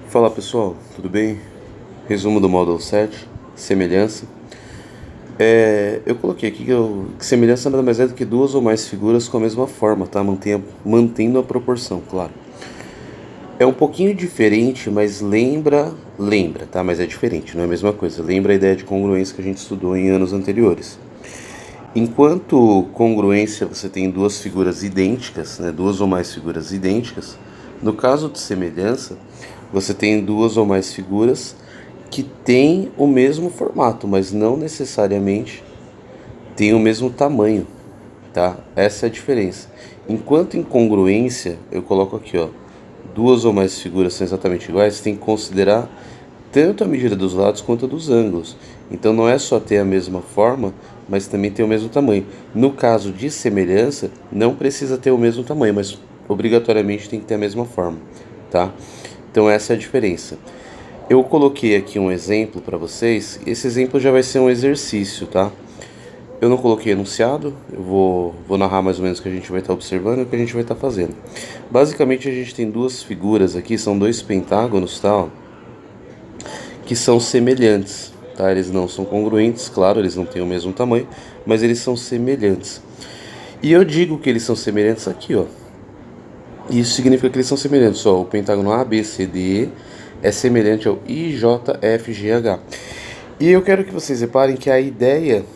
Fala pessoal, tudo bem? Resumo do módulo 7, semelhança. Eu coloquei aqui que semelhança nada mais é do que duas ou mais figuras com a mesma forma, tá? Mantendo a proporção, claro. É um pouquinho diferente, mas lembra, tá? Mas é diferente, não é a mesma coisa. Lembra a ideia de congruência que a gente estudou em anos anteriores. Enquanto congruência você tem duas figuras idênticas, né? Duas ou mais figuras idênticas. No caso de semelhança, você tem duas ou mais figuras que têm o mesmo formato, mas não necessariamente têm o mesmo tamanho, tá? Essa é a diferença. Enquanto em congruência, eu coloco aqui, ó, duas ou mais figuras são exatamente iguais, você tem que considerar tanto a medida dos lados quanto a dos ângulos. Então não é só ter a mesma forma, mas também ter o mesmo tamanho. No caso de semelhança, não precisa ter o mesmo tamanho, mas obrigatoriamente tem que ter a mesma forma, tá? Então essa é a diferença. Eu coloquei aqui um exemplo para vocês. Esse exemplo já vai ser um exercício, tá? Eu não coloquei enunciado, eu vou narrar mais ou menos o que a gente vai estar observando e o que a gente vai estar fazendo. Basicamente a gente tem duas figuras aqui, são dois pentágonos, tá? Que são semelhantes, tá? Eles não são congruentes, claro, eles não têm o mesmo tamanho, mas eles são semelhantes. E eu digo que eles são semelhantes aqui, ó. Isso significa que eles são semelhantes, ó. O pentágono ABCDE é semelhante ao IJFGH. E eu quero que vocês reparem que a ideia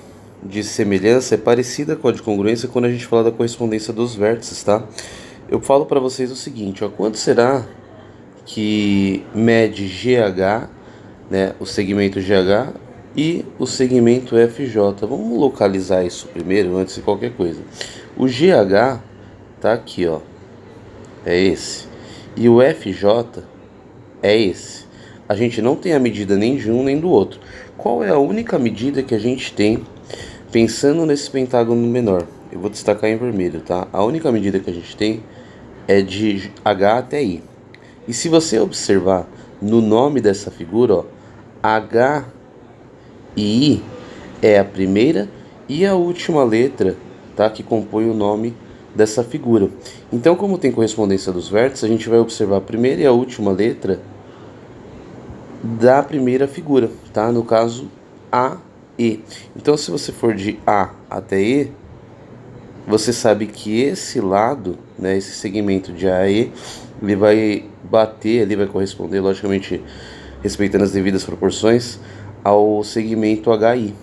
de semelhança é parecida com a de congruência quando a gente fala da correspondência dos vértices, tá? Eu falo para vocês o seguinte, ó, quanto será que mede GH, né, o segmento GH e o segmento FJ? Vamos localizar isso primeiro, antes de qualquer coisa. O GH tá aqui, ó, é esse, e o FJ é esse. A gente não tem a medida nem de um nem do outro. Qual é a única medida que a gente tem pensando nesse pentágono menor? Eu vou destacar em vermelho, tá? A única medida que a gente tem é de H até I. E se você observar no nome dessa figura, ó, H e I é a primeira e a última letra, tá, que compõe o nome dessa figura. Então, como tem correspondência dos vértices, a gente vai observar a primeira e a última letra da primeira figura, tá? No caso, A, E. Então, se você for de A até E, você sabe que esse lado, né, esse segmento de A a E, ele vai bater, ele vai corresponder, logicamente, respeitando as devidas proporções, ao segmento HI,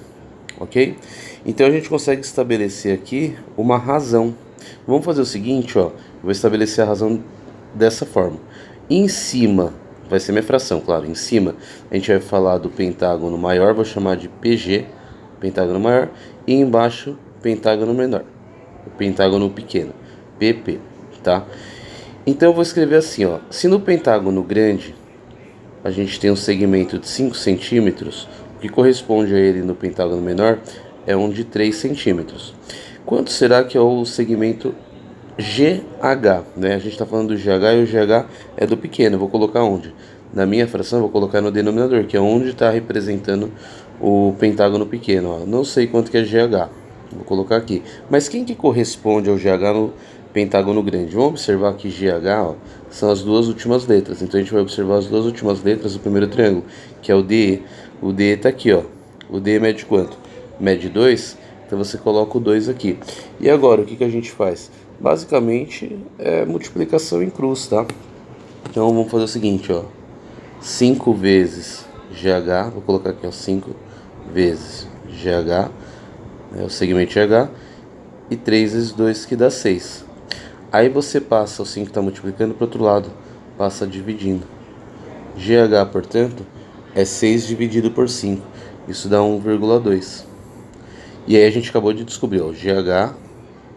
ok? Então a gente consegue estabelecer aqui uma razão. Vamos fazer o seguinte, ó, eu vou estabelecer a razão dessa forma. Em cima, vai ser minha fração, claro, em cima a gente vai falar do pentágono maior, vou chamar de PG, pentágono maior, e embaixo, pentágono menor, o pentágono pequeno, PP, tá? Então eu vou escrever assim, ó, se no pentágono grande a gente tem um segmento de 5 centímetros, o que corresponde a ele no pentágono menor é um de 3 centímetros. Quanto será que é o segmento GH? Né? A gente está falando do GH e o GH é do pequeno. Eu vou colocar onde? Na minha fração, eu vou colocar no denominador, que é onde está representando o pentágono pequeno. Ó. Não sei quanto que é GH. Vou colocar aqui. Mas quem que corresponde ao GH no pentágono grande? Vamos observar que GH, ó, são as duas últimas letras. Então a gente vai observar as duas últimas letras do primeiro triângulo, que é o DE. O DE está aqui, ó. O DE mede quanto? Mede 2. Então você coloca o 2 aqui. E agora, o que a gente faz? Basicamente é multiplicação em cruz, tá? Então vamos fazer o seguinte, ó. 5 vezes GH, vou colocar aqui, ó, 5 vezes GH, é o segmento GH, e 3 vezes 2 que dá 6. Aí você passa o 5 que está multiplicando para o outro lado, passa dividindo. GH, portanto, é 6 dividido por 5, isso dá 1,2. E aí a gente acabou de descobrir, ó, GH,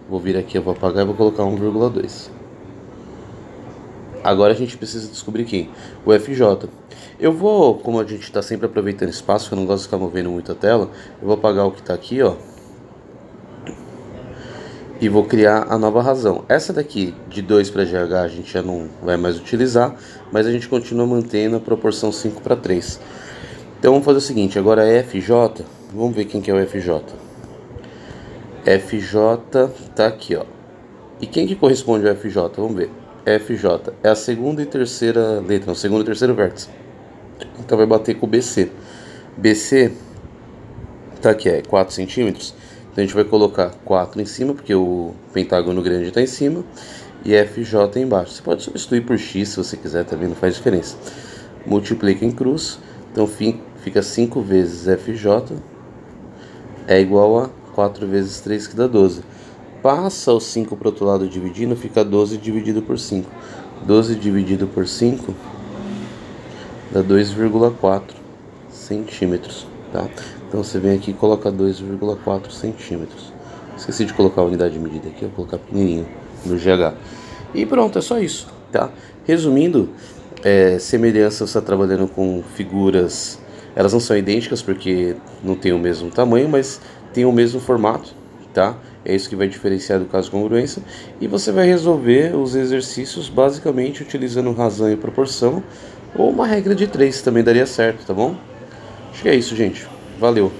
vou vir aqui, eu vou apagar e vou colocar 1,2. Agora a gente precisa descobrir quem? O FJ. Eu vou, como a gente está sempre aproveitando espaço, que eu não gosto de ficar movendo muito a tela, eu vou apagar o que está aqui, ó, e vou criar a nova razão. Essa daqui, de 2 para GH, a gente já não vai mais utilizar, mas a gente continua mantendo a proporção 5 para 3. Então vamos fazer o seguinte, agora FJ, vamos ver quem que é o FJ. FJ tá aqui, ó. E quem que corresponde ao FJ? Vamos ver. FJ. É a segunda e terceira letra, o segundo e terceiro vértice. Então vai bater com o BC. BC tá aqui, é 4 centímetros. Então a gente vai colocar 4 em cima, porque o pentágono grande está em cima, e FJ embaixo. Você pode substituir por X se você quiser também, não faz diferença. Multiplica em cruz, então fica 5 vezes FJ é igual a 4 vezes 3, que dá 12. Passa o 5 para o outro lado dividindo, fica 12 dividido por 5. 12 dividido por 5 dá 2,4 centímetros, tá? Então você vem aqui e coloca 2,4 centímetros. Esqueci de colocar a unidade de medida aqui, eu vou colocar pequenininho no GH. E pronto, é só isso, tá? Resumindo, semelhança, você está trabalhando com figuras, elas não são idênticas porque não tem o mesmo tamanho, mas tem o mesmo formato, tá? É isso que vai diferenciar do caso de congruência. E você vai resolver os exercícios basicamente utilizando razão e proporção, ou uma regra de 3 também daria certo, tá bom? Acho que é isso, gente. Valeu!